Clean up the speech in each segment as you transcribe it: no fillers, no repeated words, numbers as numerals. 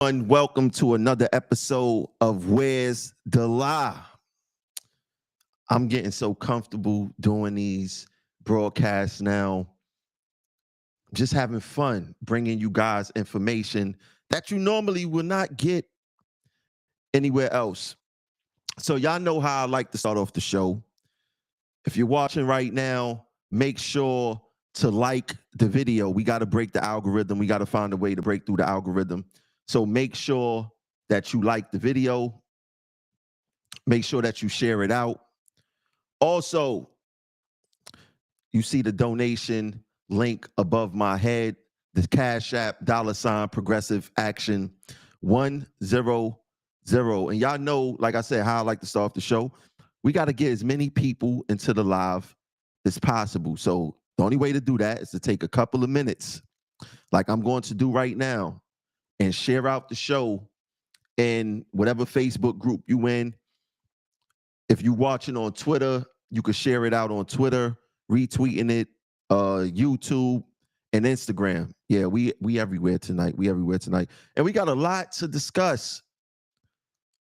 And welcome to another episode of Where's the Lie? I'm getting so comfortable doing these broadcasts now, just having fun, bringing you guys information that you normally will not get anywhere else. So, y'all know how I like to start off the show. If you're watching right now, make sure to like the video. We got to break the algorithm. We got to find a way to break through the algorithm. So make sure that you like the video. Make sure that you share it out. Also, you see the donation link above my head, the Cash App $ Progressive Action 100. And y'all know, like I said, how I like to start off the show. We got to get as many people into the live as possible. So the only way to do that is to take a couple of minutes, like I'm going to do right now, and share out the show in whatever Facebook group you in. If you're watching on Twitter, you can share it out on Twitter, retweeting it, YouTube, and Instagram. Yeah, we everywhere tonight. We everywhere tonight. And we got a lot to discuss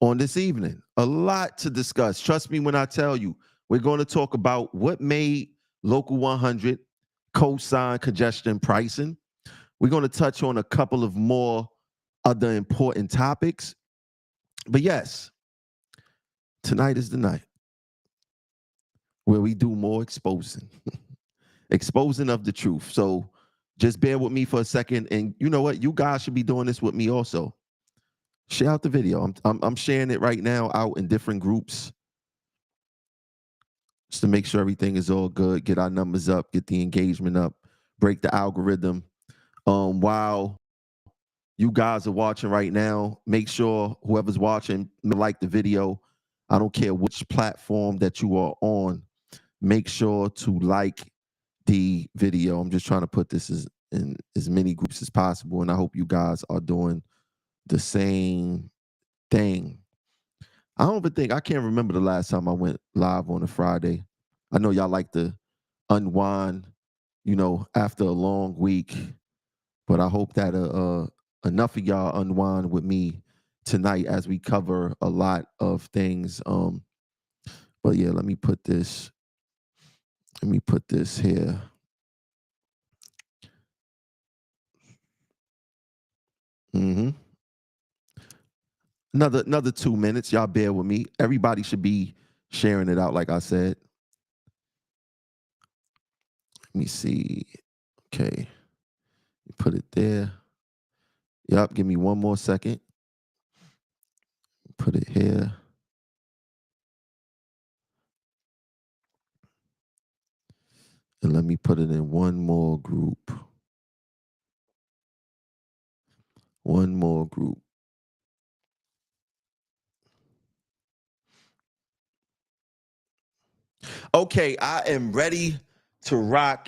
on this evening. A lot to discuss. Trust me when I tell you, we're going to talk about what made Local 100 co-sign congestion pricing. We're going to touch on a couple of more other important topics. But yes, tonight is the night where we do more exposing, exposing of the truth. So just bear with me for a second. And you know what? You guys should be doing this with me also. Share out the video. I'm sharing it right now out in different groups just to make sure everything is all good, get our numbers up, get the engagement up, break the algorithm. While you guys are watching right now, make sure whoever's watching, like the video. I don't care which platform that you are on. Make sure to like the video. I'm just trying to put this in as many groups as possible, and I hope you guys are doing the same thing. I don't even think, I can't remember the last time I went live on a Friday. I know y'all like to unwind, after a long week, but I hope that enough of y'all unwind with me tonight as we cover a lot of things. But yeah, let me put this here. Mm-hmm. Another 2 minutes. Y'all bear with me. Everybody should be sharing it out, like I said. Let me see. Okay. Put it there. Yep, give me one more second. Put it here. And let me put it in one more group. One more group. Okay, I am ready to rock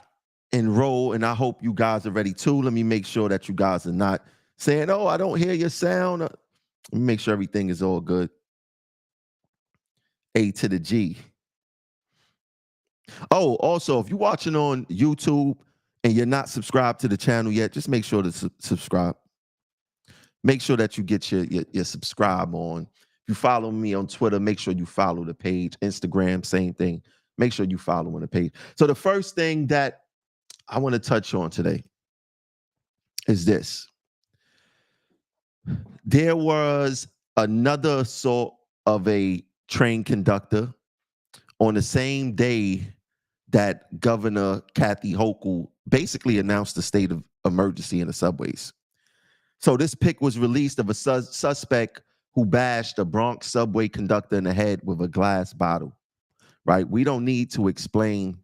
and roll, and I hope you guys are ready too. Let me make sure that you guys are not saying, "Oh, I don't hear your sound." Let me make sure everything is all good. A to the G. Oh, also, if you're watching on YouTube and you're not subscribed to the channel yet, just make sure to subscribe. Make sure that you get your subscribe on. If you follow me on Twitter, make sure you follow the page. Instagram, same thing. Make sure you follow on the page. So the first thing that I want to touch on today is this. There was another assault of a train conductor on the same day that Governor Kathy Hochul basically announced the state of emergency in the subways. So this pic was released of a suspect who bashed a Bronx subway conductor in the head with a glass bottle, right? We don't need to explain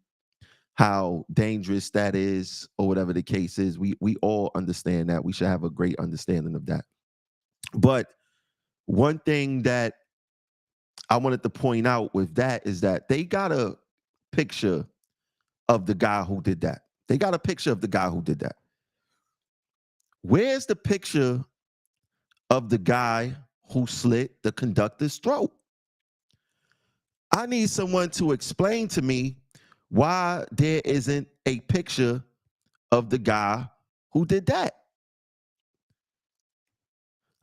how dangerous that is or whatever the case is. We all understand that. We should have a great understanding of that. But one thing that I wanted to point out with that is that they got a picture of the guy who did that. They got a picture of the guy who did that. Where's the picture of the guy who slit the conductor's throat? I need someone to explain to me why there isn't a picture of the guy who did that.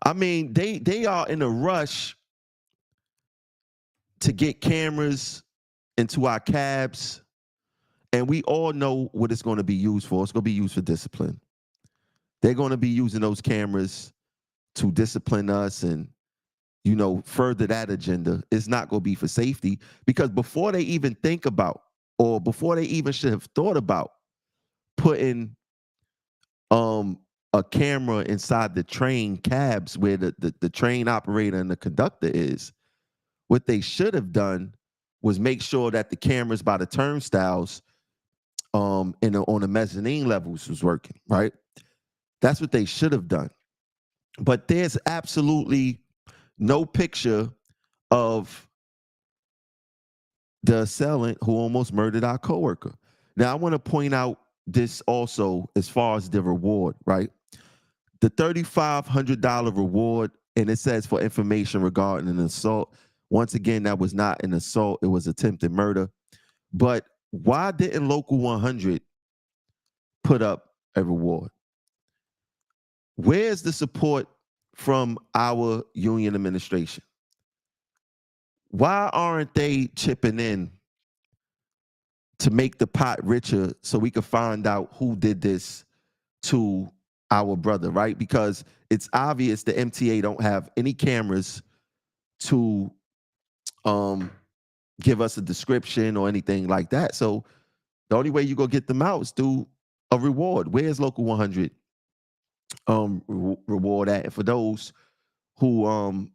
I mean, they are in a rush to get cameras into our cabs, and we all know what it's going to be used for. It's going to be used for discipline. They're going to be using those cameras to discipline us and, further that agenda. It's not going to be for safety, because before they even think about, or before they even should have thought about putting a camera inside the train cabs where the train operator and the conductor is, what they should have done was make sure that the cameras by the turnstiles on the mezzanine levels was working, right? That's what they should have done. But there's absolutely no picture of the assailant who almost murdered our coworker. Now, I want to point out this also as far as the reward, right? The $3,500 reward, and it says for information regarding an assault. Once again, that was not an assault. It was attempted murder. But why didn't Local 100 put up a reward? Where's the support from our union administration? Why aren't they chipping in to make the pot richer so we could find out who did this to our brother, right? Because it's obvious the MTA don't have any cameras to give us a description or anything like that. So the only way you go get them out is through a reward. Where's Local 100 reward at? And for those who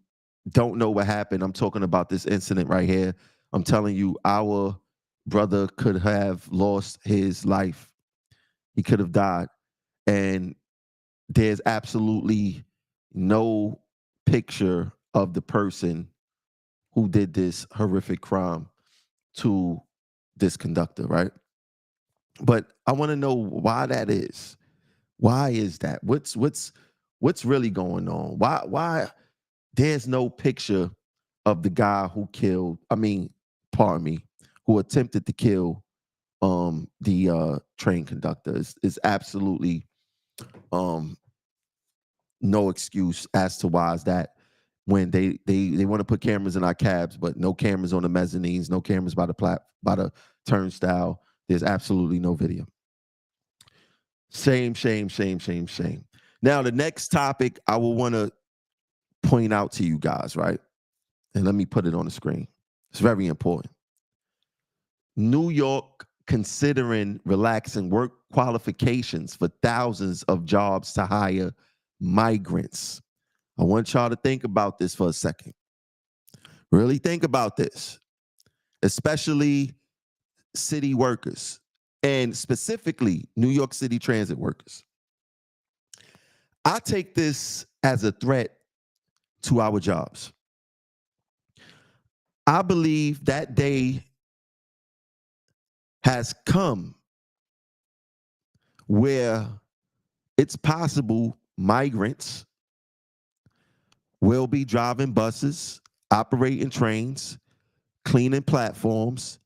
don't know what happened, I'm talking about this incident right here. I'm telling you, our brother could have lost his life. He could have died. And there's absolutely no picture of the person who did this horrific crime to this conductor, right? But I want to know why that is. Why is that? What's really going on? Why there's no picture of the guy who killed, who attempted to kill the train conductor? Is absolutely no excuse as to why is that, when they want to put cameras in our cabs, but no cameras on the mezzanines, no cameras by the turnstile. There's absolutely no video. Shame, shame, shame, shame, shame. Now, the next topic I will want to point out to you guys, right? And let me put it on the screen. It's very important. New York considering relaxing work qualifications for thousands of jobs to hire migrants. I want y'all to think about this for a second. Really think about this, especially city workers and specifically New York City transit workers. I take this as a threat to our jobs. I believe that day has come where it's possible migrants will be driving buses, operating trains, cleaning platforms,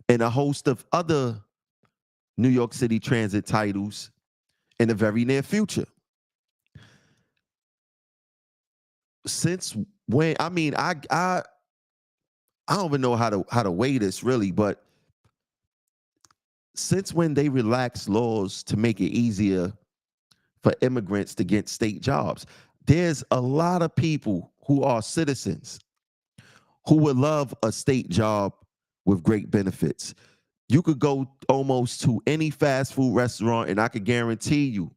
and a host of other New York City transit titles in the very near future. Since when? I don't even know how to weigh this really, but since when they relaxed laws to make it easier for immigrants to get state jobs, there's a lot of people who are citizens who would love a state job with great benefits. You could go almost to any fast food restaurant, and I could guarantee you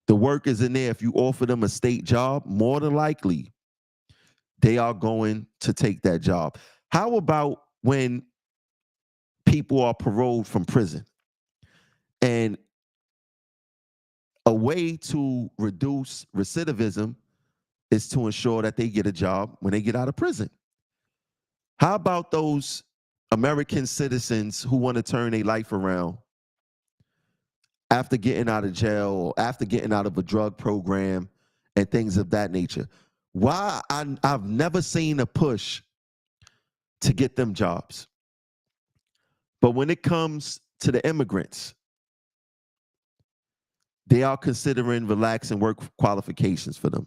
the workers in there, if you offer them a state job, more than likely they are going to take that job. How about when people are paroled from prison? And a way to reduce recidivism is to ensure that they get a job when they get out of prison. How about those American citizens who want to turn their life around after getting out of jail or after getting out of a drug program and things of that nature? Why I've never seen a push to get them jobs. But when it comes to the immigrants, they are considering relaxing work qualifications for them.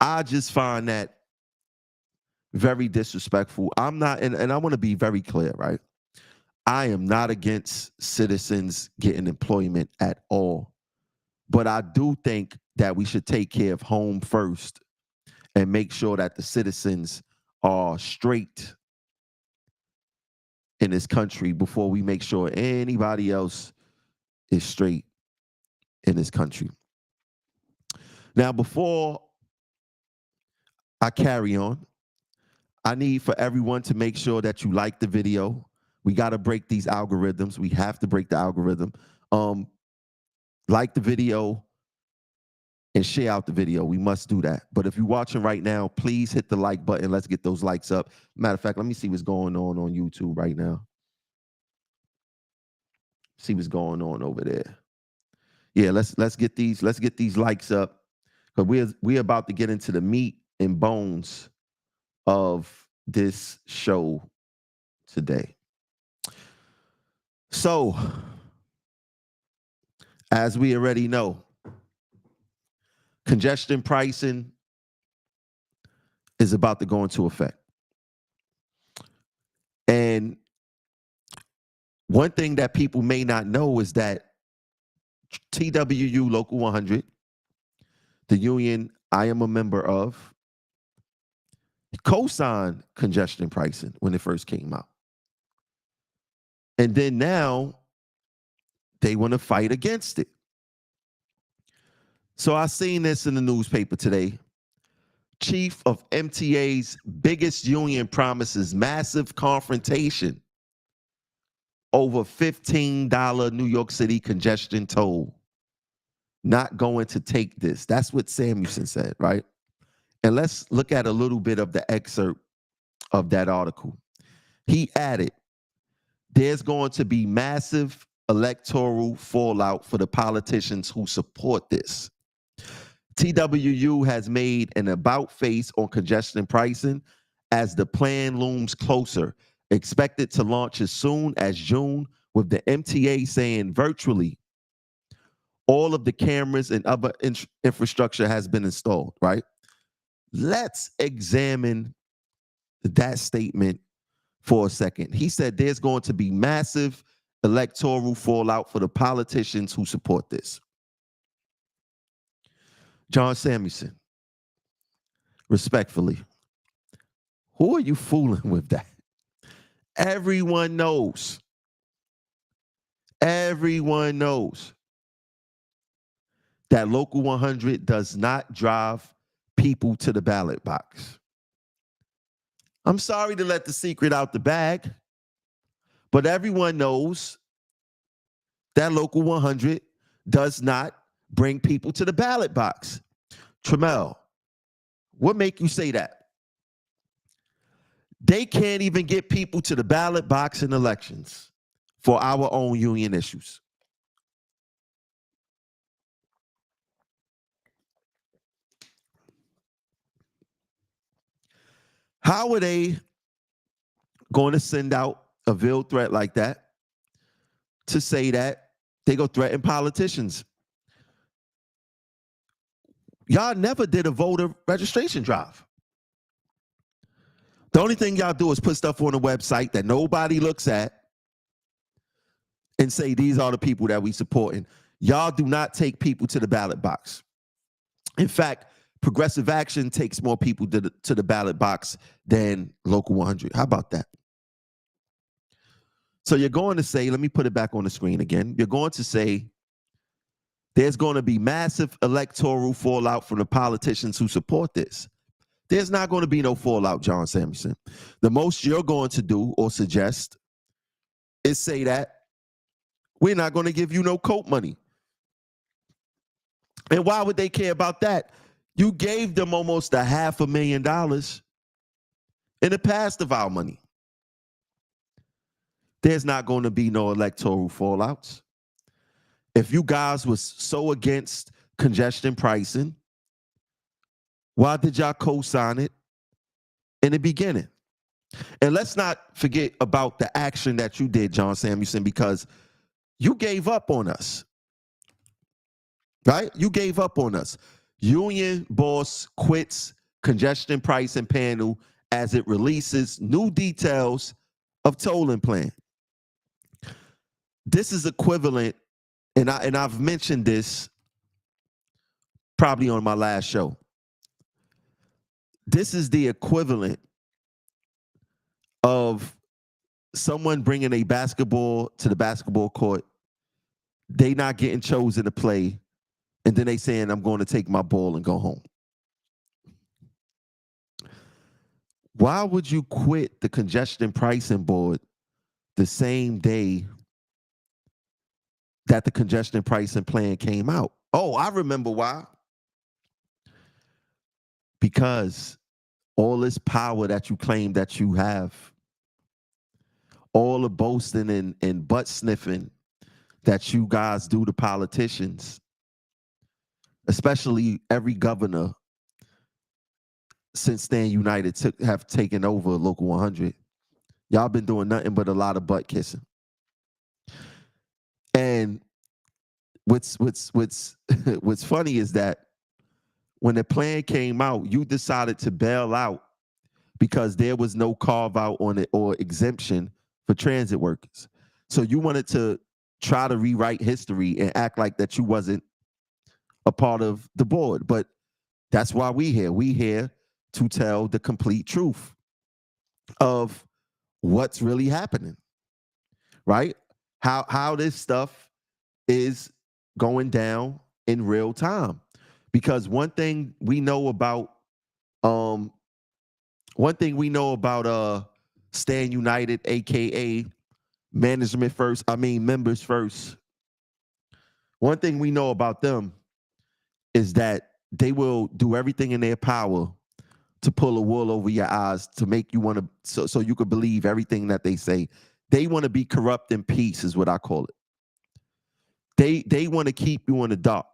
I just find that very disrespectful. I'm not, and I want to be very clear, right? I am not against citizens getting employment at all. But I do think that we should take care of home first and make sure that the citizens are straight in this country before we make sure anybody else is straight in this country. Now, before I carry on, I need for everyone to make sure that you like the video. We got to break these algorithms. We have to break the algorithm. Like the video and share out the video. We must do that. But if you're watching right now, please hit the like button. Let's get those likes up. Matter of fact, let me see what's going on YouTube right now. See what's going on over there. Yeah, let's get these likes up, because we're about to get into the meat and bones of this show today. So, as we already know, congestion pricing is about to go into effect. And one thing that people may not know is that TWU Local 100, the union I am a member of, co-signed congestion pricing when it first came out. And then now they want to fight against it. So I seen this in the newspaper today. Chief of MTA's biggest union promises massive confrontation over $15 New York City congestion toll. Not going to take this. That's what Samuelson said, right? And let's look at a little bit of the excerpt of that article. He added, there's going to be massive electoral fallout for the politicians who support this. TWU has made an about face on congestion pricing as the plan looms closer, expected to launch as soon as June, with the MTA saying virtually all of the cameras and other infrastructure has been installed, right? Let's examine that statement for a second. He said there's going to be massive electoral fallout for the politicians who support this. John Samuelson, respectfully, who are you fooling with that? Everyone knows that Local 100 does not drive people to the ballot box. I'm sorry to let the secret out the bag, but everyone knows that Local 100 does not bring people to the ballot box. Tremel, what make you say that? They can't even get people to the ballot box in elections for our own union issues. How are they going to send out a veiled threat like that to say that they go threaten politicians? Y'all never did a voter registration drive. The only thing y'all do is put stuff on a website that nobody looks at and say, these are the people that we supporting. Y'all do not take people to the ballot box. In fact, Progressive Action takes more people to the ballot box than Local 100. How about that? So you're going to say, let me put it back on the screen again. You're going to say, there's going to be massive electoral fallout from the politicians who support this. There's not going to be no fallout, John Samuelson. The most you're going to do or suggest is say that we're not going to give you no coat money. And why would they care about that? You gave them almost $500,000 in the past of our money. There's not going to be no electoral fallouts. If you guys was so against congestion pricing, why did y'all co-sign it in the beginning? And let's not forget about the action that you did, John Samuelson, because you gave up on us, right? You gave up on us. Union boss quits congestion pricing panel as it releases new details of tolling plan. This is equivalent, and I've mentioned this probably on my last show. This is the equivalent of someone bringing a basketball to the basketball court. They not getting chosen to play, and then they saying, I'm going to take my ball and go home. Why would you quit the congestion pricing board the same day that the congestion pricing plan came out? Oh, I remember why. Because all this power that you claim that you have, all the boasting and butt sniffing that you guys do to politicians, especially every governor since Stand United have taken over Local 100. Y'all been doing nothing but a lot of butt kissing. And what's what's funny is that when the plan came out, you decided to bail out because there was no carve out on it or exemption for transit workers. So you wanted to try to rewrite history and act like that you wasn't a part of the board. But that's why we here. We here to tell the complete truth of what's really happening, right? How this stuff is going down in real time. Because one thing we know about Stand United, aka management first, members first. One thing we know about them is that they will do everything in their power to pull a wool over your eyes to make you want to, so you could believe everything that they say. They want to be corrupt in peace, is what I call it. They want to keep you in the dark,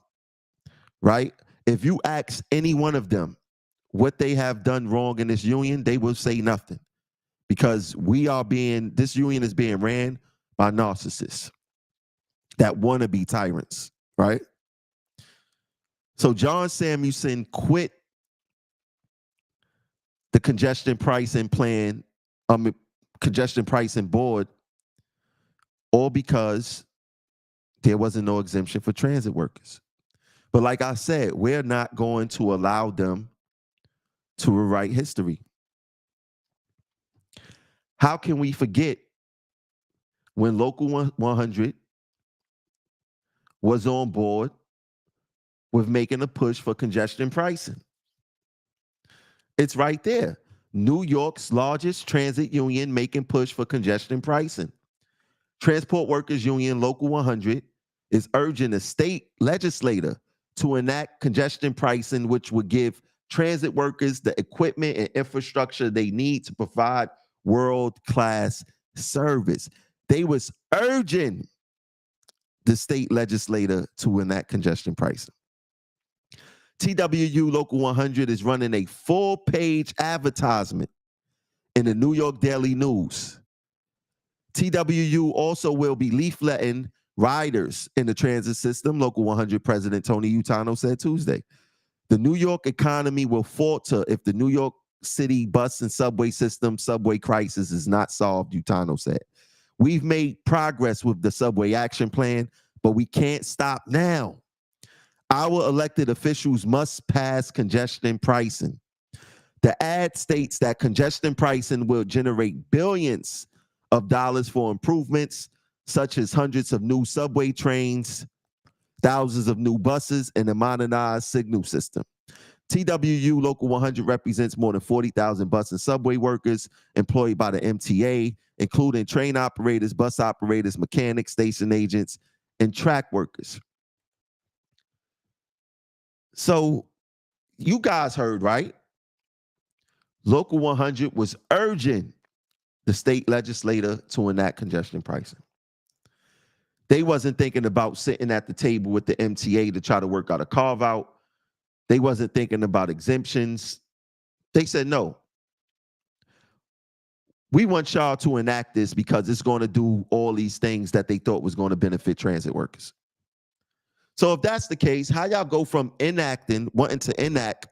right? If you ask any one of them what they have done wrong in this union, they will say nothing, because this union is being ran by narcissists that want to be tyrants, right? So John Samuelson quit the congestion pricing board, all because there wasn't no exemption for transit workers. But like I said, we're not going to allow them to rewrite history. How can we forget when Local 100 was on board with making a push for congestion pricing? It's right there. New York's largest transit union making push for congestion pricing. Transport Workers Union Local 100 is urging the state legislator to enact congestion pricing, which would give transit workers the equipment and infrastructure they need to provide world-class service. They was urging the state legislator to enact congestion pricing. TWU Local 100 is running a full-page advertisement in the New York Daily News. TWU also will be leafletting riders in the transit system, Local 100 President Tony Utano said Tuesday. The New York economy will falter if the New York City bus and subway crisis is not solved, Utano said. We've made progress with the subway action plan, but we can't stop now. Our elected officials must pass congestion pricing. The ad states that congestion pricing will generate billions of dollars for improvements, such as hundreds of new subway trains, thousands of new buses, and a modernized signal system. TWU Local 100 represents more than 40,000 bus and subway workers employed by the MTA, including train operators, bus operators, mechanics, station agents, and track workers. So you guys heard, right? Local 100 was urging the state legislator to enact congestion pricing. They wasn't thinking about sitting at the table with the MTA to try to work out a carve out. They wasn't thinking about exemptions. They said, no, we want y'all to enact this because it's going to do all these things that they thought was going to benefit transit workers. So if that's the case, how y'all go from wanting to enact,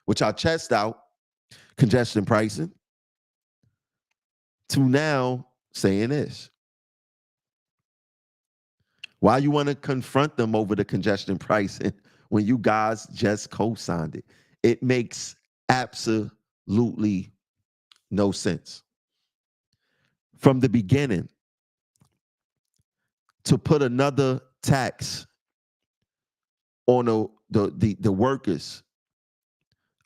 which I chest out, congestion pricing, to now saying this? Why you want to confront them over the congestion pricing when you guys just co-signed it? It makes absolutely no sense. From the beginning, to put another tax on the workers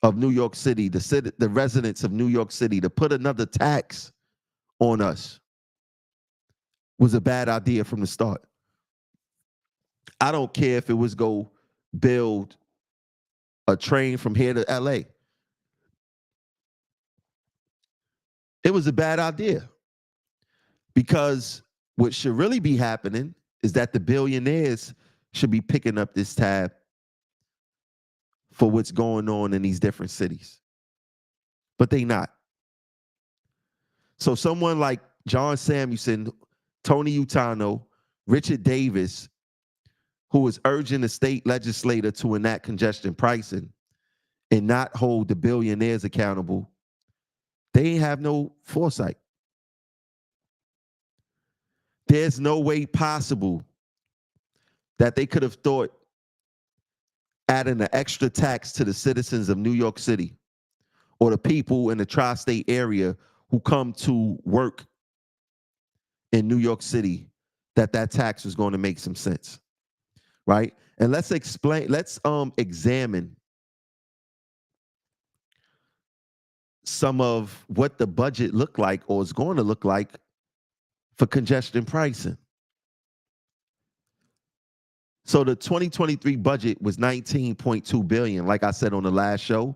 of New York City, the residents of New York City, to put another tax on us was a bad idea from the start. I don't care if it was go build a train from here to LA. It was a bad idea, because what should really be happening is that the billionaires should be picking up this tab for what's going on in these different cities. But they not. So someone like John Samuelson, Tony Utano, Richard Davis, who is urging the state legislature to enact congestion pricing and not hold the billionaires accountable, they have no foresight. There's no way possible that they could have thought adding an extra tax to the citizens of New York City or the people in the tri-state area who come to work in New York City, that tax was going to make some sense, right? And let's examine some of what the budget looked like or is going to look like for congestion pricing. So the 2023 budget was $19.2 billion. Like I said on the last show,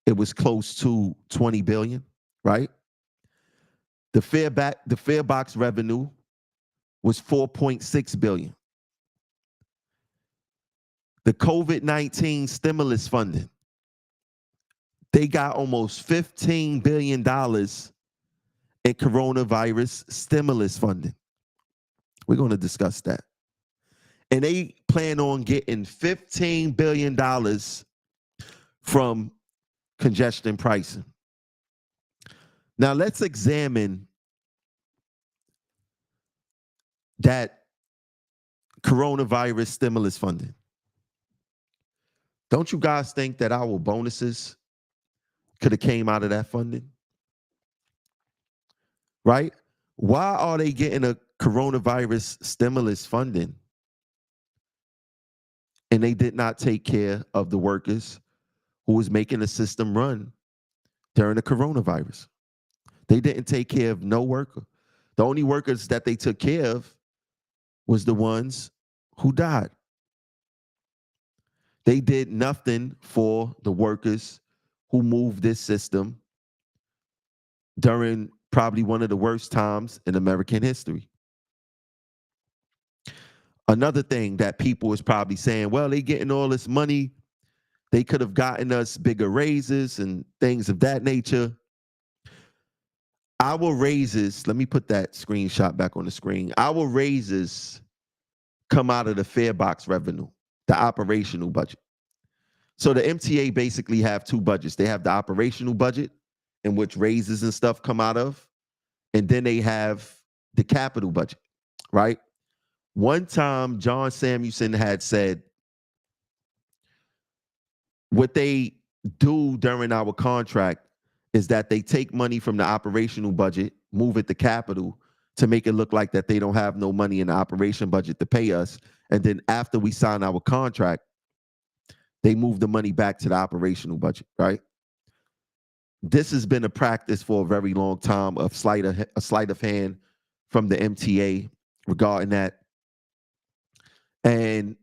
it was close to $20 billion, right? The fare box revenue was $4.6 billion. The COVID-19 stimulus funding, they got almost $15 billion in coronavirus stimulus funding. We're going to discuss that. And they plan on getting $15 billion from congestion pricing. Now let's examine that coronavirus stimulus funding. Don't you guys think that our bonuses could have came out of that funding? Right? Why are they getting a coronavirus stimulus funding and they did not take care of the workers who was making the system run during the coronavirus? They didn't take care of no worker. The only workers that they took care of was the ones who died. They did nothing for the workers who moved this system during probably one of the worst times in American history. Another thing that people is probably saying, well, they getting all this money. They could have gotten us bigger raises and things of that nature. Our raises, let me put that screenshot back on the screen. Our raises come out of the fare box revenue, the operational budget. So the MTA basically have two budgets. They have the operational budget, in which raises and stuff come out of, and then they have the capital budget, right? One time, John Samuelson had said, what they do during our contract is that they take money from the operational budget, move it to capital to make it look like that they don't have no money in the operation budget to pay us. And then after we sign our contract, they move the money back to the operational budget, right? This has been a practice for a very long time of a sleight of hand from the MTA regarding that. And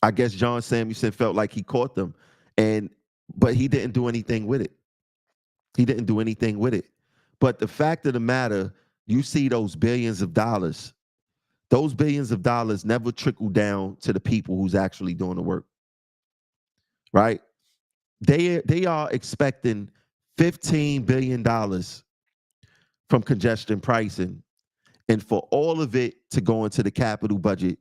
I guess John Samuelson felt like he caught them, but he didn't do anything with it. He didn't do anything with it. But the fact of the matter, you see those billions of dollars never trickle down to the people who's actually doing the work, right? They are expecting $15 billion from congestion pricing, and for all of it to go into the capital budget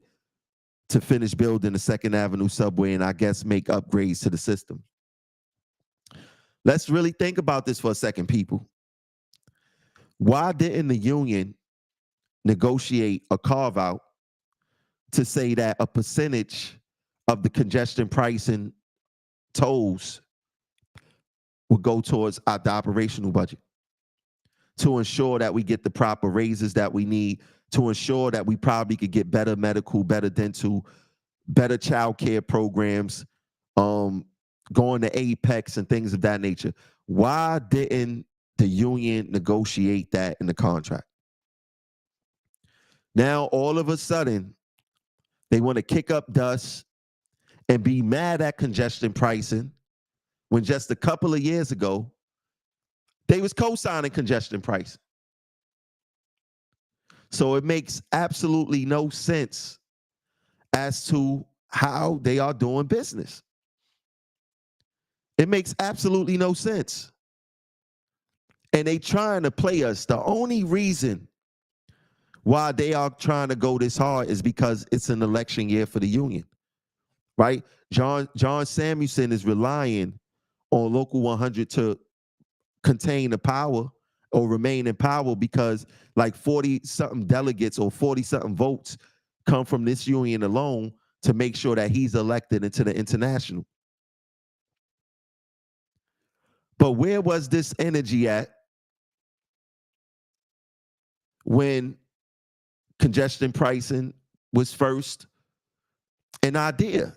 to finish building the Second Avenue subway and I guess make upgrades to the system. Let's really think about this for a second, people. Why didn't the union negotiate a carve out to say that a percentage of the congestion pricing tolls would go towards the operational budget to ensure that we get the proper raises that we need, to ensure that we probably could get better medical, better dental, better child care programs, going to Apex and things of that nature. Why didn't the union negotiate that in the contract? Now, all of a sudden, they want to kick up dust and be mad at congestion pricing when just a couple of years ago, they was co-signing congestion pricing. So it makes absolutely no sense as to how they are doing business. It makes absolutely no sense. And they trying to play us. The only reason why they are trying to go this hard is because it's an election year for the union, right? John Samuelson is relying on Local 100 to contain the power or remain in power because like 40-something delegates or 40-something votes come from this union alone to make sure that he's elected into the international. But where was this energy at when congestion pricing was first an idea?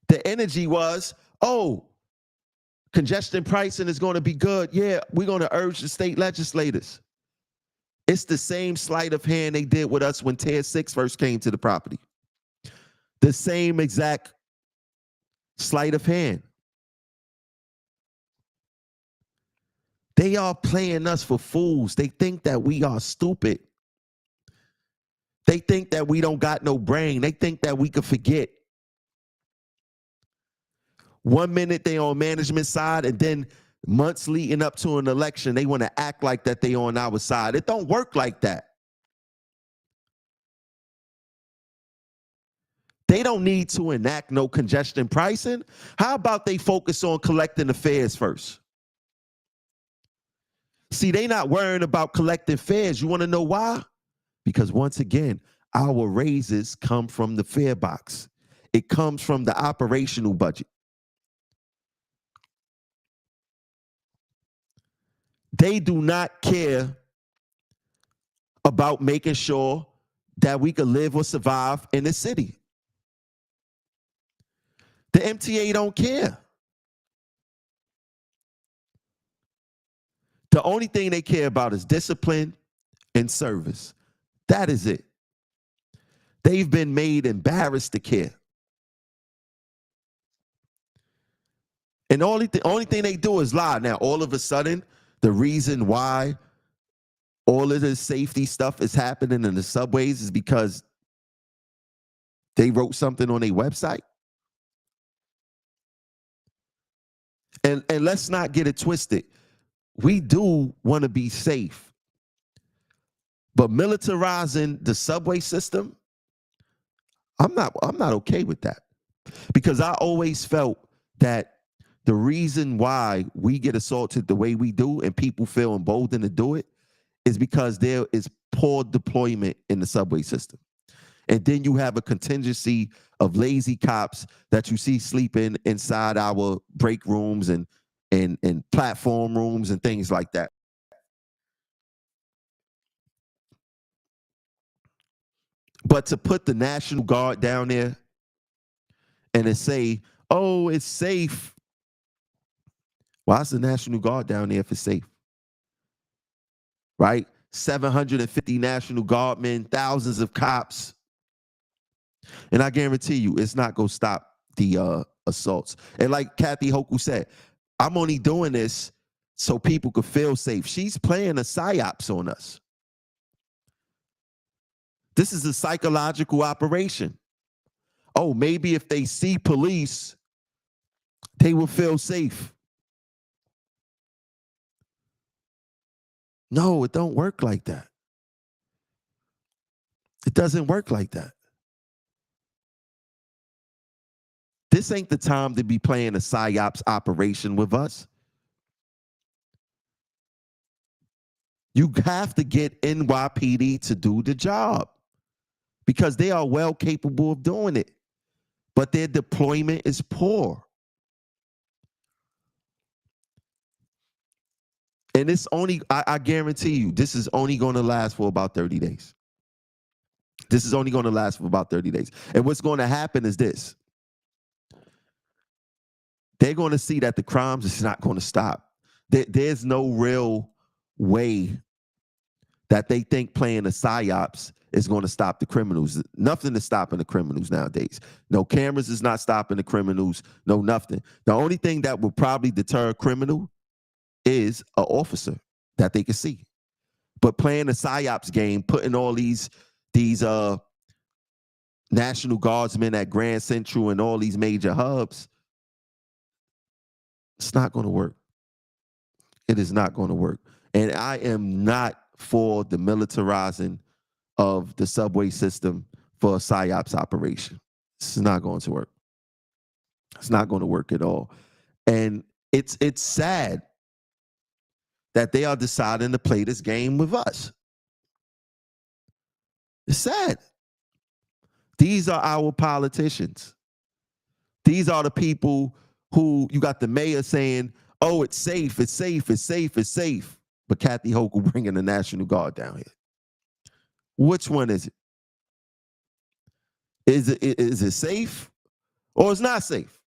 The energy was, oh, congestion pricing is going to be good. Yeah, we're going to urge the state legislators. It's the same sleight of hand they did with us when Tier 6 first came to the property. The same exact sleight of hand. They are playing us for fools. They think that we are stupid. They think that we don't got no brain. They think that we could forget. 1 minute they on management side, and then months leading up to an election, they want to act like that they on our side. It don't work like that. They don't need to enact no congestion pricing. How about they focus on collecting the fares first? See, they not worrying about collecting fares. You want to know why? Because once again, our raises come from the fare box. It comes from the operational budget. They do not care about making sure that we can live or survive in the city. The MTA don't care. The only thing they care about is discipline and service. That is it. They've been made embarrassed to care. And the only thing they do is lie. Now, all of a sudden, the reason why all of this safety stuff is happening in the subways is because they wrote something on their website. And let's not get it twisted. We do want to be safe. But militarizing the subway system, I'm not okay with that. Because I always felt that the reason why we get assaulted the way we do and people feel emboldened to do it is because there is poor deployment in the subway system. And then you have a contingency of lazy cops that you see sleeping inside our break rooms and platform rooms and things like that. But to put the National Guard down there and to say, oh, it's safe. Why is the National Guard down there if it's safe? Right? 750 National Guardmen, thousands of cops. And I guarantee you, it's not going to stop the assaults. And like Kathy Hoku said, I'm only doing this so people could feel safe. She's playing a psyops on us. This is a psychological operation. Oh, maybe if they see police, they will feel safe. No, it don't work like that. It doesn't work like that. This ain't the time to be playing a PSYOPs operation with us. You have to get NYPD to do the job because they are well capable of doing it, but their deployment is poor. And it's only, I guarantee you, this is only going to last for about 30 days. This is only going to last for about 30 days. And what's going to happen is this. They're going to see that the crimes is not going to stop. There's no real way that they think playing the PSYOPs is going to stop the criminals. Nothing is stopping the criminals nowadays. No cameras is not stopping the criminals. No nothing. The only thing that will probably deter a criminal is an officer that they can see. But playing the PSYOPs game, putting all these National Guardsmen at Grand Central and all these major hubs, it's not going to work. It is not going to work. And I am not for the militarizing of the subway system for a PSYOPs operation. It's not going to work. It's not going to work at all. And it's sad that they are deciding to play this game with us. It's sad. These are our politicians. These are the people who, you got the mayor saying, oh, it's safe, it's safe, it's safe, it's safe. But Kathy Hochul bringing the National Guard down here. Which one is it? Is it safe or it's not safe?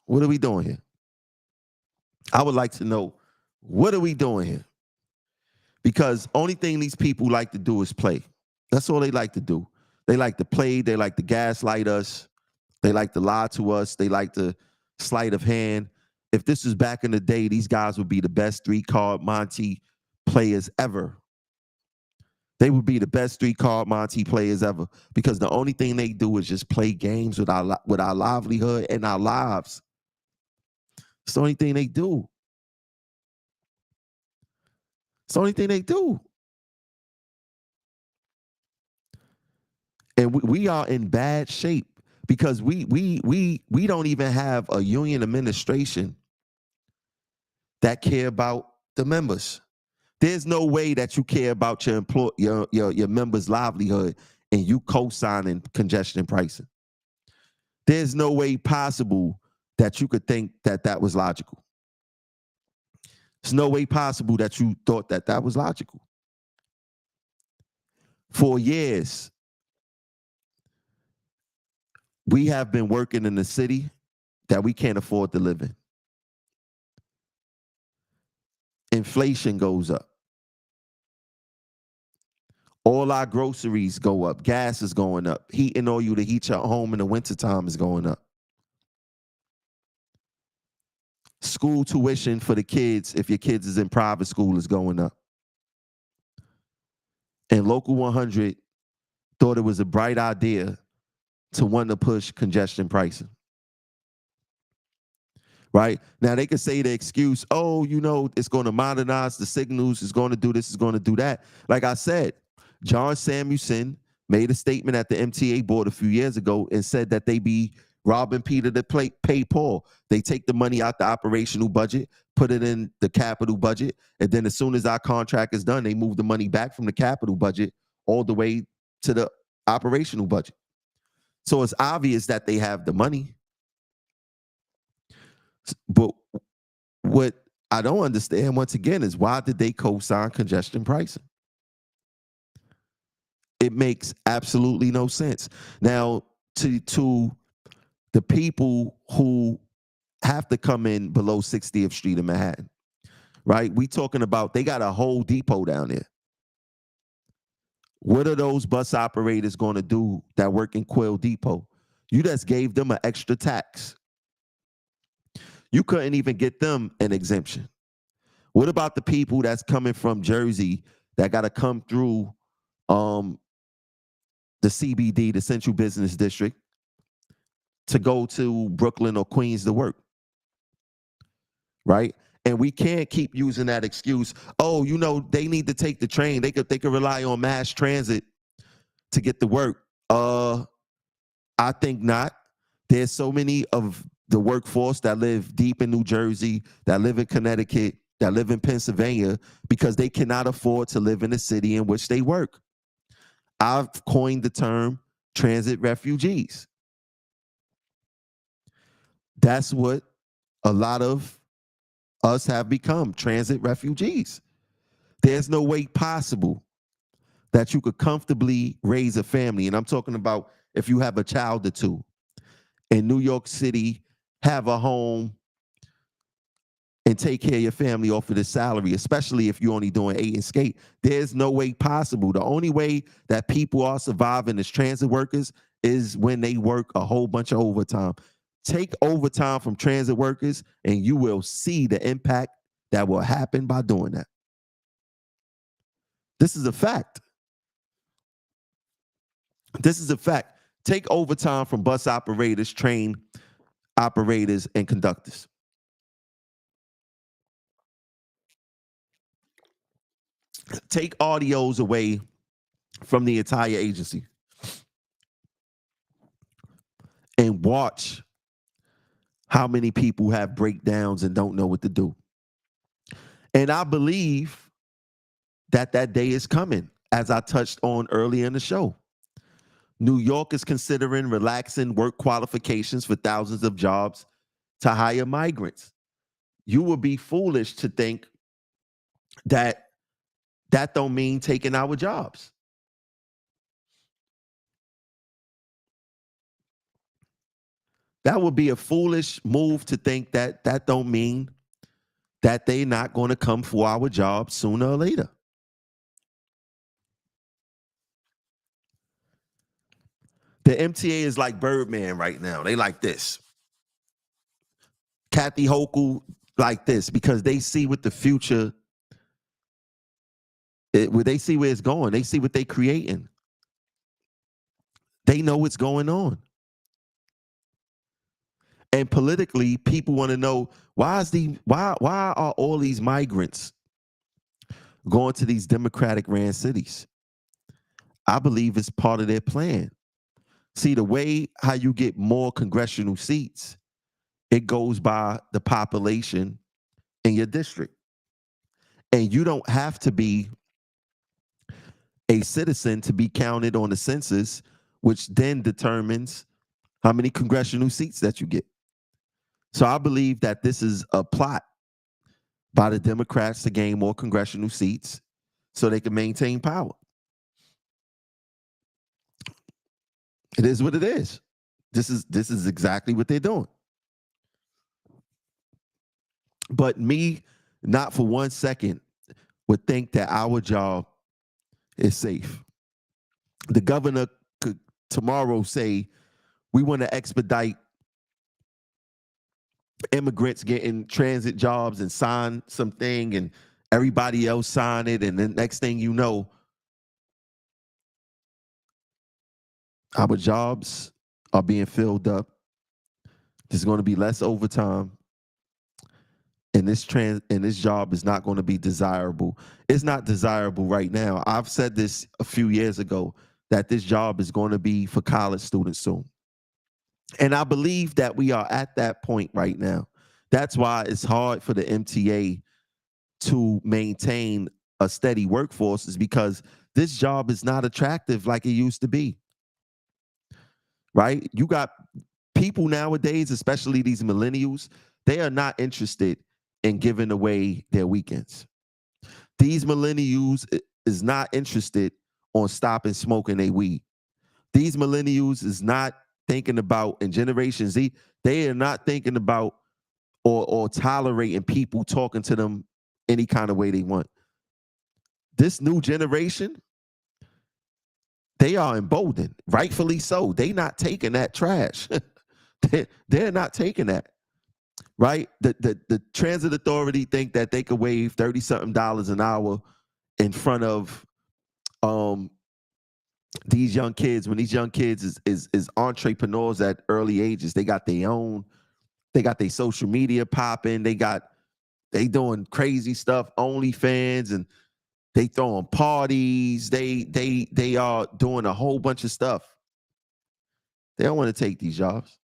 What are we doing here? I would like to know, what are we doing here? Because only thing these people like to do is play. That's all they like to do. They like to play. They like to gaslight us. They like to lie to us. They like to sleight of hand. If this was back in the day, these guys would be the best three-card Monte players ever. They would be the best three-card Monte players ever because the only thing they do is just play games with our livelihood and our lives. It's the only thing they do. It's the only thing they do. And we are in bad shape because we don't even have a union administration that care about the members. There's no way that you care about your members' livelihood and you co-signing congestion pricing. There's no way possible that you could think that that was logical. There's no way possible that you thought that that was logical. For years, we have been working in a city that we can't afford to live in. Inflation goes up. All our groceries go up. Gas is going up. Heat and oil to heat your home in the wintertime is going up. School tuition for the kids, if your kids is in private school, is going up. And Local 100 thought it was a bright idea to want to push congestion pricing. Right? Now, they could say the excuse, oh, you know, it's going to modernize the signals, it's going to do this, it's going to do that. Like I said, John Samuelson made a statement at the MTA board a few years ago and said that they be robbing Peter to pay Paul. They take the money out the operational budget, put it in the capital budget, and then as soon as our contract is done, they move the money back from the capital budget all the way to the operational budget. So it's obvious that they have the money. But what I don't understand, once again, is why did they co-sign congestion pricing? It makes absolutely no sense. Now, to the people who have to come in below 60th Street in Manhattan, right? We talking about they got a whole depot down there. What are those bus operators going to do that work in Quill Depot? You just gave them an extra tax. You couldn't even get them an exemption. What about the people that's coming from Jersey that got to come through the CBD, the Central Business District, to go to Brooklyn or Queens to work, right? And we can't keep using that excuse. Oh, you know, they need to take the train. They could rely on mass transit to get to work. I think not. There's so many of the workforce that live deep in New Jersey, that live in Connecticut, that live in Pennsylvania, because they cannot afford to live in the city in which they work. I've coined the term transit refugees. That's what a lot of us have become, transit refugees. There's no way possible that you could comfortably raise a family. And I'm talking about if you have a child or two in New York City, have a home, and take care of your family off of the salary, especially if you're only doing 8 and skate. There's no way possible. The only way that people are surviving as transit workers is when they work a whole bunch of overtime. Take overtime from transit workers and you will see the impact that will happen by doing that. This is a fact. This is a fact. Take overtime from bus operators, train operators, and conductors. Take audios away from the entire agency and watch how many people have breakdowns and don't know what to do. And I believe that that day is coming, as I touched on earlier in the show. New York is considering relaxing work qualifications for thousands of jobs to hire migrants. You would be foolish to think that that don't mean taking our jobs. That would be a foolish move to think that that don't mean that they're not going to come for our jobs sooner or later. The MTA is like Birdman right now. They like this. Kathy Hochul like this because they see what the future, they see where it's going. They see what they're creating. They know what's going on. And politically, people want to know why are all these migrants going to these Democratic ran cities? I believe it's part of their plan. See, the way how you get more congressional seats, it goes by the population in your district. And you don't have to be a citizen to be counted on the census, which then determines how many congressional seats that you get. So I believe that this is a plot by the Democrats to gain more congressional seats so they can maintain power. It is what it is. This is exactly what they're doing. But me, not for 1 second, would think that our job is safe. The governor could tomorrow say, we want to expedite immigrants getting transit jobs and sign something, and everybody else sign it. And then next thing you know, our jobs are being filled up. There's going to be less overtime. And this job is not going to be desirable. It's not desirable right now. I've said this a few years ago that this job is going to be for college students soon. And I believe that we are at that point right now. That's why it's hard for the MTA to maintain a steady workforce, is because this job is not attractive like it used to be. Right? You got people nowadays, especially these millennials, they are not interested in giving away their weekends. These millennials is not interested on stopping smoking their weed. These millennials is not thinking about, and Generation Z, they are not thinking about or tolerating people talking to them any kind of way they want. This new generation, they are emboldened, rightfully so. They not taking that trash. They're not taking that. Right? The transit authority think that they could waive $30-something an hour in front of these young kids, when these young kids is entrepreneurs at early ages. They got their social media popping, they doing crazy stuff, OnlyFans, and they throwing parties, they are doing a whole bunch of stuff. They don't want to take these jobs.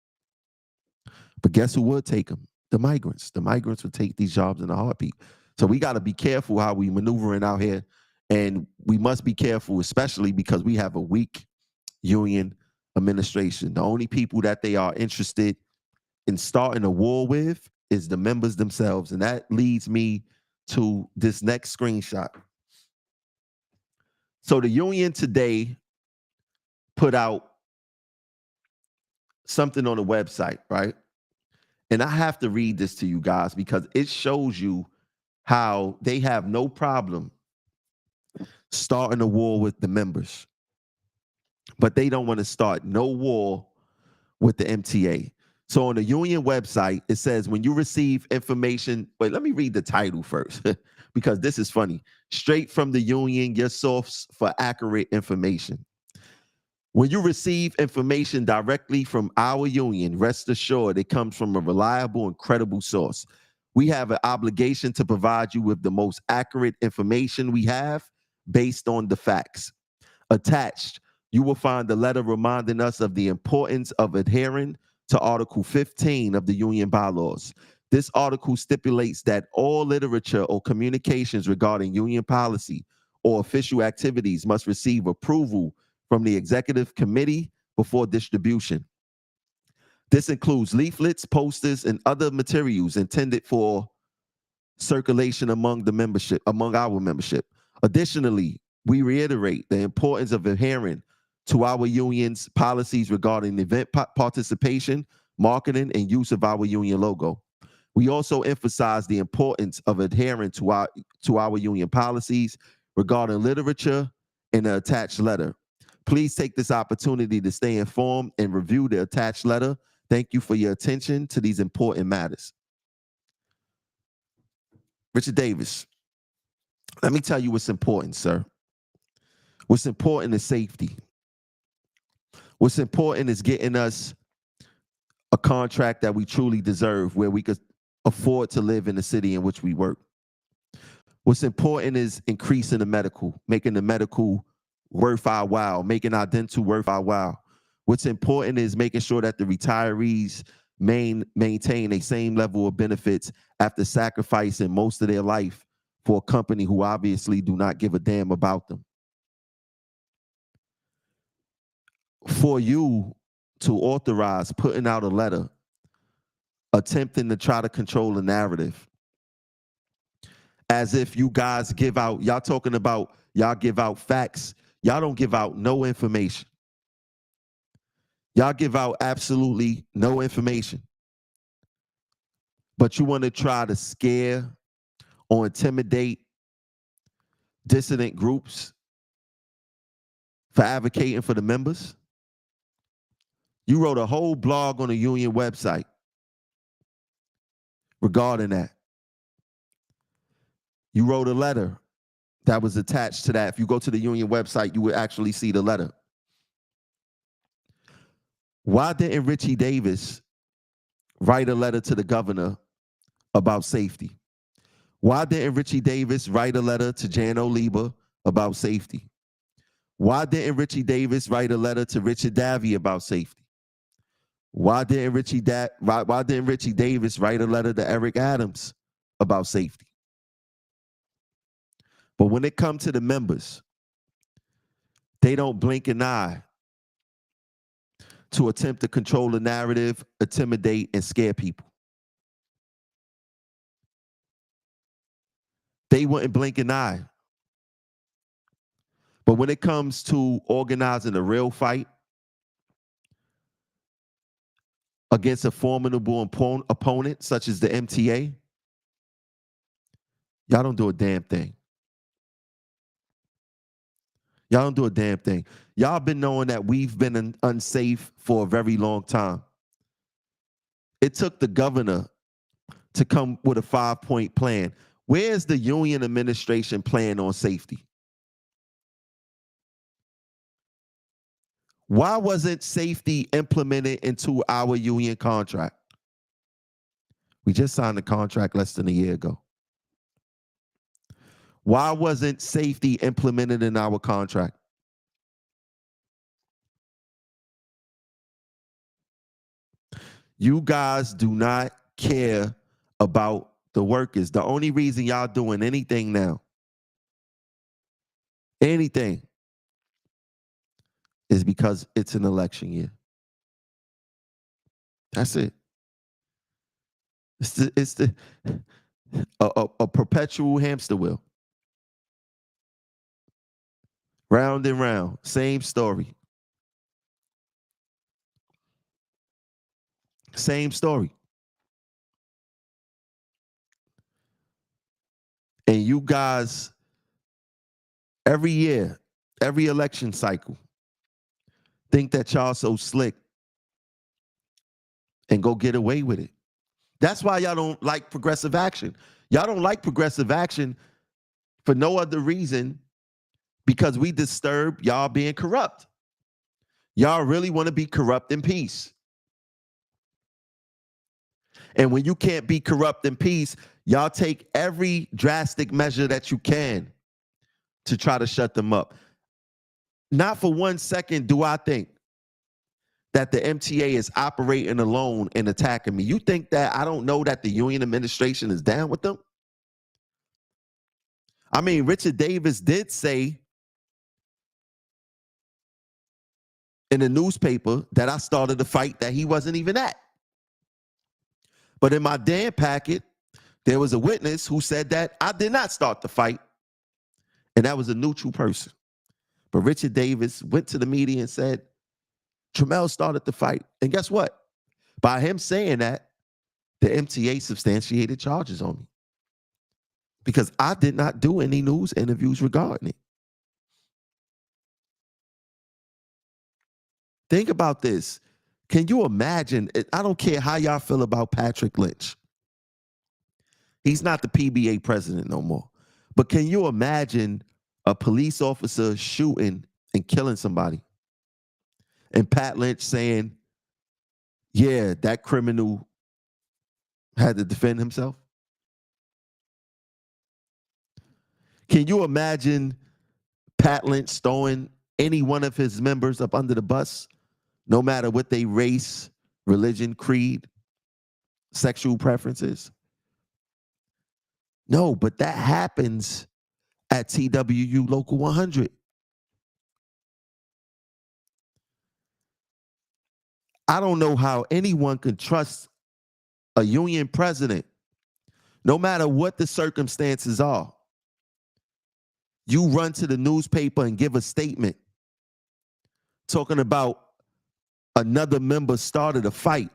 But guess who would take them? The migrants. The migrants would take these jobs in a heartbeat. So we got to be careful how we maneuvering out here. And we must be careful, especially because we have a weak union administration. The only people that they are interested in starting a war with is the members themselves. And that leads me to this next screenshot. So the union today put out something on the website, right? And I have to read this to you guys because it shows you how they have no problem starting a war with the members, but they don't want to start no war with the MTA. So on the union website, it says when you receive information, wait, let me read the title first because this is funny. Straight from the union, your source for accurate information. When you receive information directly from our union, rest assured it comes from a reliable and credible source. We have an obligation to provide you with the most accurate information we have based on the facts. Attached, you will find a letter reminding us of the importance of adhering to Article 15 of the union bylaws. This article stipulates that all literature or communications regarding union policy or official activities must receive approval from the executive committee before distribution. This includes leaflets, posters, and other materials intended for circulation among our membership. Additionally, we reiterate the importance of adhering to our union's policies regarding event participation, marketing, and use of our union logo. We also emphasize the importance of adhering to our union policies regarding literature in the attached letter. Please take this opportunity to stay informed and review the attached letter. Thank you for your attention to these important matters. Richard Davis, let me tell you what's important, sir. What's important is safety. What's important is getting us a contract that we truly deserve, where we could afford to live in the city in which we work. What's important is increasing the medical, making the medical worth our while, making our dental worth our while. What's important is making sure that the retirees maintain a same level of benefits after sacrificing most of their life for a company who obviously do not give a damn about them. For you to authorize putting out a letter attempting to try to control the narrative, as if you guys give out, y'all talking about y'all give out facts, y'all don't give out no information. Y'all give out absolutely no information. But you want to try to scare or intimidate dissident groups for advocating for the members. You wrote a whole blog on the union website regarding that. You wrote a letter that was attached to that. If you go to the union website, you would actually see the letter. Why didn't Richie Davis write a letter to the governor about safety? Why didn't Richie Davis write a letter to Jan Oliba about safety? Why didn't Richie Davis write a letter to Richard Davey about safety? Why didn't Richie Davis write a letter to Eric Adams about safety? But when it comes to the members, they don't blink an eye to attempt to control the narrative, intimidate, and scare people. They wouldn't blink an eye. But when it comes to organizing a real fight against a formidable opponent such as the MTA, y'all don't do a damn thing. Y'all don't do a damn thing. Y'all been knowing that we've been unsafe for a very long time. It took the governor to come with a 5-point plan. Where's the union administration plan on safety? Why wasn't safety implemented into our union contract? We just signed the contract less than a year ago. Why wasn't safety implemented in our contract? You guys do not care about the workers. The only reason y'all doing anything now, anything, is because it's an election year. That's it. It's a perpetual hamster wheel. Round and round, same story. Same story. And you guys, every year, every election cycle, think that y'all so slick and go get away with it. That's why y'all don't like progressive action. Y'all don't like progressive action for no other reason because we disturb y'all being corrupt. Y'all really want to be corrupt in peace. And when you can't be corrupt in peace, y'all take every drastic measure that you can to try to shut them up. Not for 1 second do I think that the MTA is operating alone and attacking me. You think that I don't know that the union administration is down with them? I mean, Richard Davis did say in the newspaper that I started a fight that he wasn't even at. But in my damn packet, there was a witness who said that I did not start the fight, and that was a neutral person. But Richard Davis went to the media and said, Tramel started the fight. And guess what? By him saying that, the MTA substantiated charges on me because I did not do any news interviews regarding it. Think about this. Can you imagine? I don't care how y'all feel about Patrick Lynch. He's not the PBA president no more. But can you imagine a police officer shooting and killing somebody? And Pat Lynch saying, yeah, that criminal had to defend himself? Can you imagine Pat Lynch throwing any one of his members up under the bus, no matter what they race, religion, creed, sexual preferences? No, but that happens at TWU Local 100. I don't know how anyone can trust a union president, no matter what the circumstances are. You run to the newspaper and give a statement talking about another member started a fight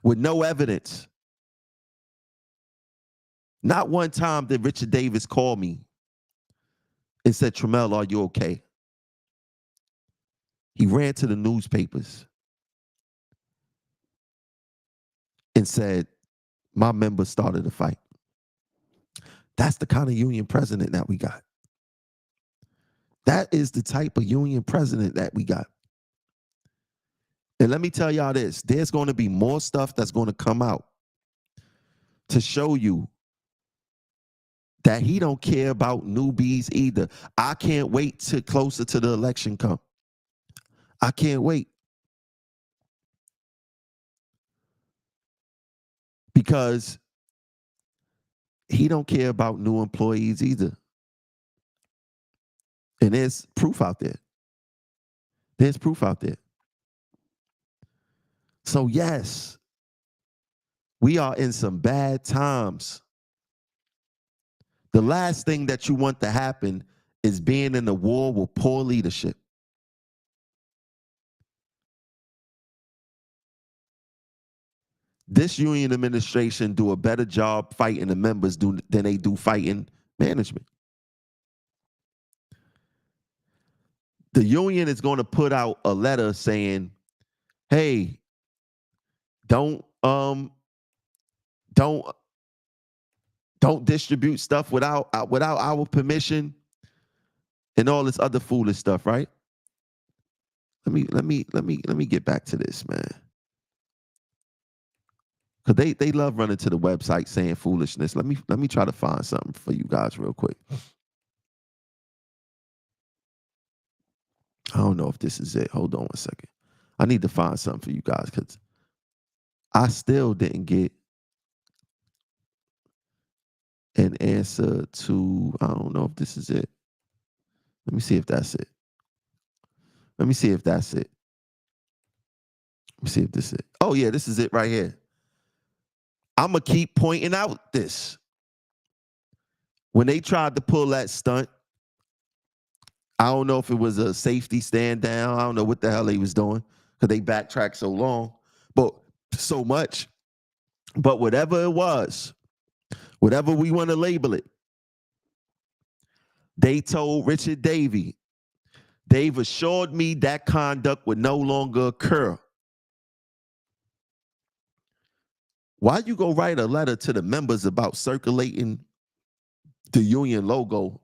with no evidence. Not one time did Richard Davis call me and said, Tramel, are you okay? He ran to the newspapers and said, my member started a fight. That's the kind of union president that we got. That is the type of union president that we got. And let me tell y'all this, there's going to be more stuff that's going to come out to show you that he don't care about newbies either. I can't wait till closer to the election come. I can't wait. Because he don't care about new employees either. And there's proof out there. There's proof out there. So yes, we are in some bad times. The last thing that you want to happen is being in a war with poor leadership. This union administration do a better job fighting the members than they do fighting management. The union is going to put out a letter saying, hey, don't distribute stuff without our permission and all this other foolish stuff, right? Let me get back to this, man. Because they love running to the website saying foolishness. Let me try to find something for you guys real quick. I don't know if this is it. Hold on 1 second. I need to find something for you guys because I still didn't get an answer to, I don't know if this is it. Let me see if that's it. Let me see if that's it. Let me see if this is it. Oh, yeah, this is it right here. I'm going to keep pointing out this. When they tried to pull that stunt, I don't know if it was a safety stand down. I don't know what the hell they was doing because they backtracked so long, but so much. But whatever it was, whatever we want to label it, they told Richard Davey, they've assured me that conduct would no longer occur. Why you go write a letter to the members about circulating the union logo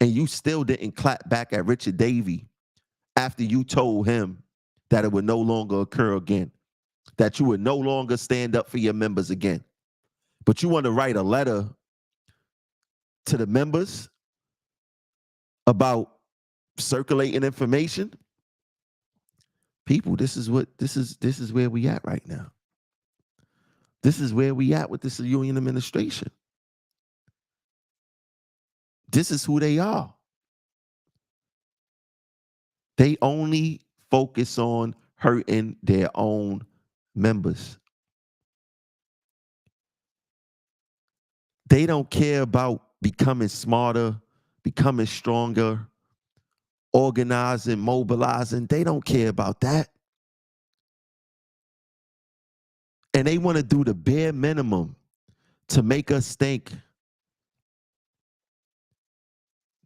and you still didn't clap back at Richard Davey after you told him that it would no longer occur again, that you would no longer stand up for your members again? But you want to write a letter to the members about circulating information? People, this is where we at right now. This is where we at with this union administration. This is who they are. They only focus on hurting their own members. They don't care about becoming smarter, becoming stronger, organizing, mobilizing. They don't care about that. And they want to do the bare minimum to make us think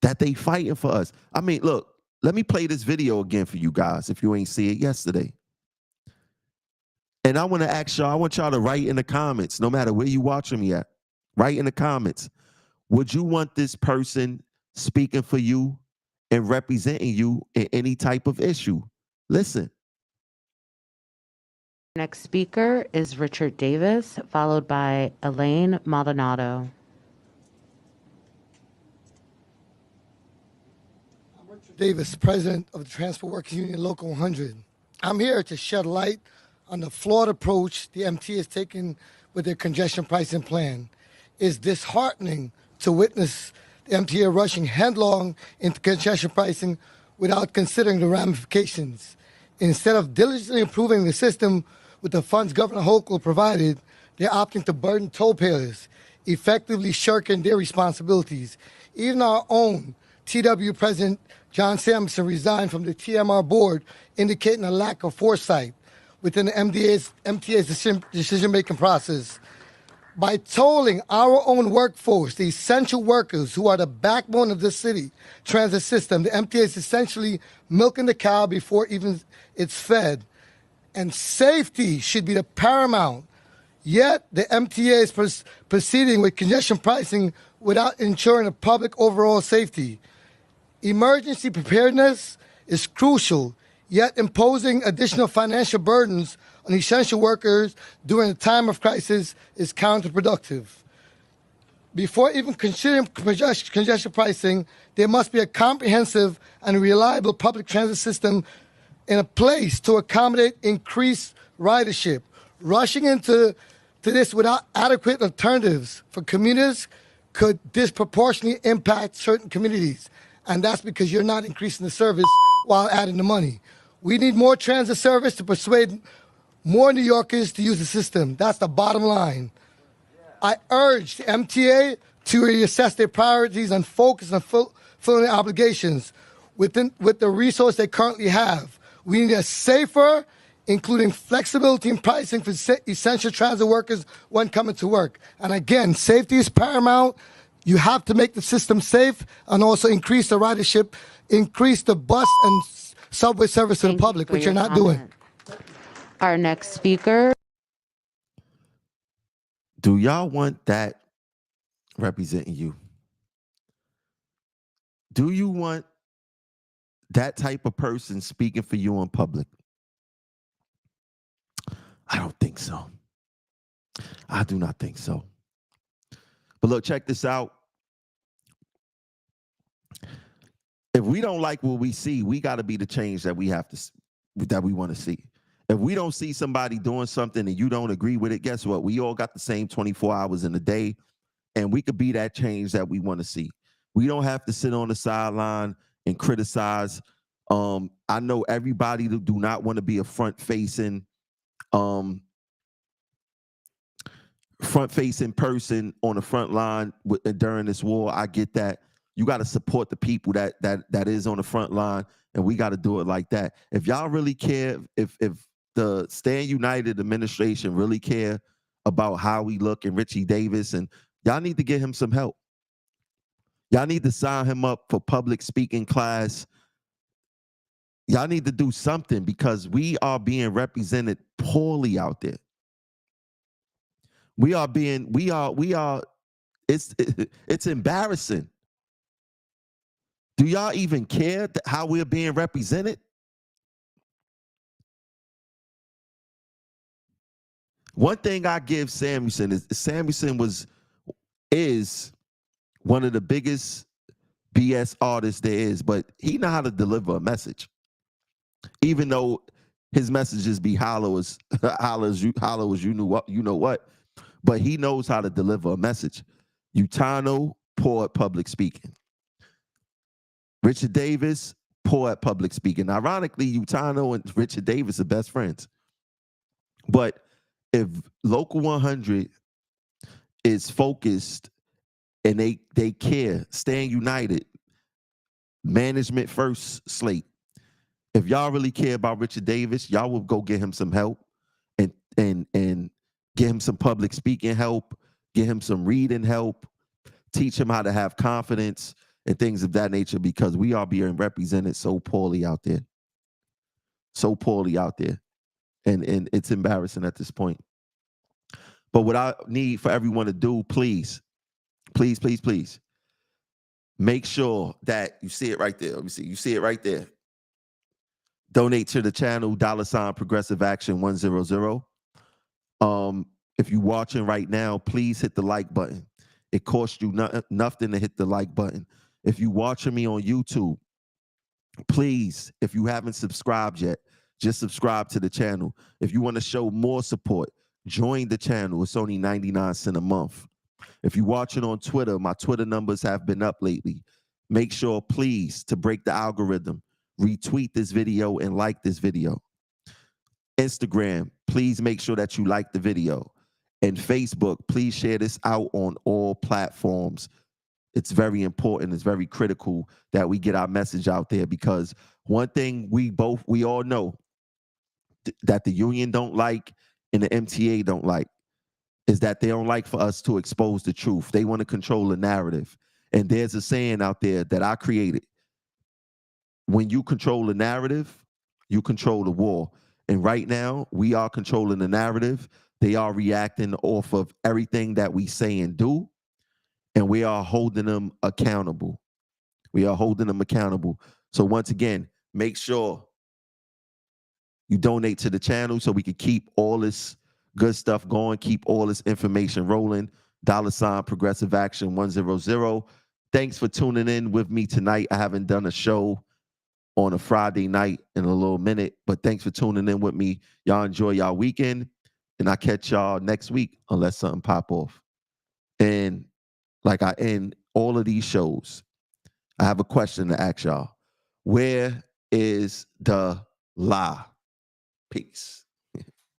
that they fighting for us. I mean, look, let me play this video again for you guys if you ain't see it yesterday. And I want to ask y'all, I want y'all to write in the comments, no matter where you watching me at, write in the comments, would you want this person speaking for you and representing you in any type of issue? Listen. Next speaker is Richard Davis, followed by Elaine Maldonado. I'm Richard Davis, president of the Transport Workers Union Local 100. I'm here to shed light on the flawed approach the MTA is taking with their congestion pricing plan. It's disheartening to witness the MTA rushing headlong into congestion pricing without considering the ramifications. Instead of diligently improving the system with the funds Governor Hochul provided, they're opting to burden toll payers, effectively shirking their responsibilities. Even our own TW President John Sampson resigned from the TMR board, indicating a lack of foresight within the MTA's decision-making process. By tolling our own workforce, the essential workers who are the backbone of this city transit system, the MTA is essentially milking the cow before even it's fed. And safety should be the paramount. Yet the MTA is proceeding with congestion pricing without ensuring the public overall safety. Emergency preparedness is crucial, yet imposing additional financial burdens on essential workers during a time of crisis is counterproductive. Before even considering congestion pricing, there must be a comprehensive and reliable public transit system in a place to accommodate increased ridership. Rushing into this without adequate alternatives for commuters could disproportionately impact certain communities. And that's because you're not increasing the service while adding the money. We need more transit service to persuade more New Yorkers to use the system. That's the bottom line. I urge the MTA to reassess their priorities and focus on fulfilling their obligations with the resource they currently have. We need a safer, including flexibility in pricing for essential transit workers when coming to work. And again, safety is paramount. You have to make the system safe and also increase the ridership, increase the bus and subway service to the public, which you're not doing. Our next speaker. Do y'all want that representing you? Do you want that type of person speaking for you in public? I don't think so. I do not think so. But look, check this out. If we don't like what we see, we got to be the change that we want to see. If we don't see somebody doing something and you don't agree with it, guess what? We all got the same 24 hours in a day, and we could be that change that we want to see. We don't have to sit on the sideline and criticize. I know everybody do not want to be a front-facing person on the front line during this war. I get that. You got to support the people that is on the front line, and we got to do it like that. If y'all really care, if the Stand United administration really care about how we look and Richie Davis, and y'all need to get him some help. Y'all need to sign him up for public speaking class. Y'all need to do something because we are being represented poorly out there. It's embarrassing. Do y'all even care how we're being represented? One thing I give Samuelson is is one of the biggest BS artists there is, but he know how to deliver a message. Even though his messages be hollow as you know what, but he knows how to deliver a message. Utano, poor at public speaking. Richard Davis, poor at public speaking. Ironically, Utano and Richard Davis are best friends. But if Local 100 is focused and they care, Stand United, management first slate. If y'all really care about Richard Davis, y'all will go get him some help and get him some public speaking help, get him some reading help, teach him how to have confidence and things of that nature, because we are being represented so poorly out there. So poorly out there. And it's embarrassing at this point. But what I need for everyone to do, please, please, please, please, make sure that you see it right there. Let me see. You see it right there. Donate to the channel, $ Progressive Action 100. If you're watching right now, please hit the like button. It costs you nothing to hit the like button. If you're watching me on YouTube, please, if you haven't subscribed yet, just subscribe to the channel. If you want to show more support, join the channel. It's only 99 cents a month. If you're watching on Twitter, my Twitter numbers have been up lately. Make sure, please, to break the algorithm, retweet this video and like this video. Instagram, please make sure that you like the video. And Facebook, please share this out on all platforms. It's very important. It's very critical that we get our message out there, because one thing we all know that the union don't like and the MTA don't like is that they don't like for us to expose the truth. They want to control the narrative. And there's a saying out there that I created. When you control the narrative, you control the war. And right now, we are controlling the narrative. They are reacting off of everything that we say and do. And we are holding them accountable. We are holding them accountable. So once again, make sure you donate to the channel so we can keep all this good stuff going, keep all this information rolling. $ Progressive Action 100. Thanks for tuning in with me tonight. I haven't done a show on a Friday night in a little minute, but thanks for tuning in with me. Y'all enjoy y'all weekend, and I'll catch y'all next week unless something pop off. And like I end all of these shows, I have a question to ask y'all. Where is the lie? Peace.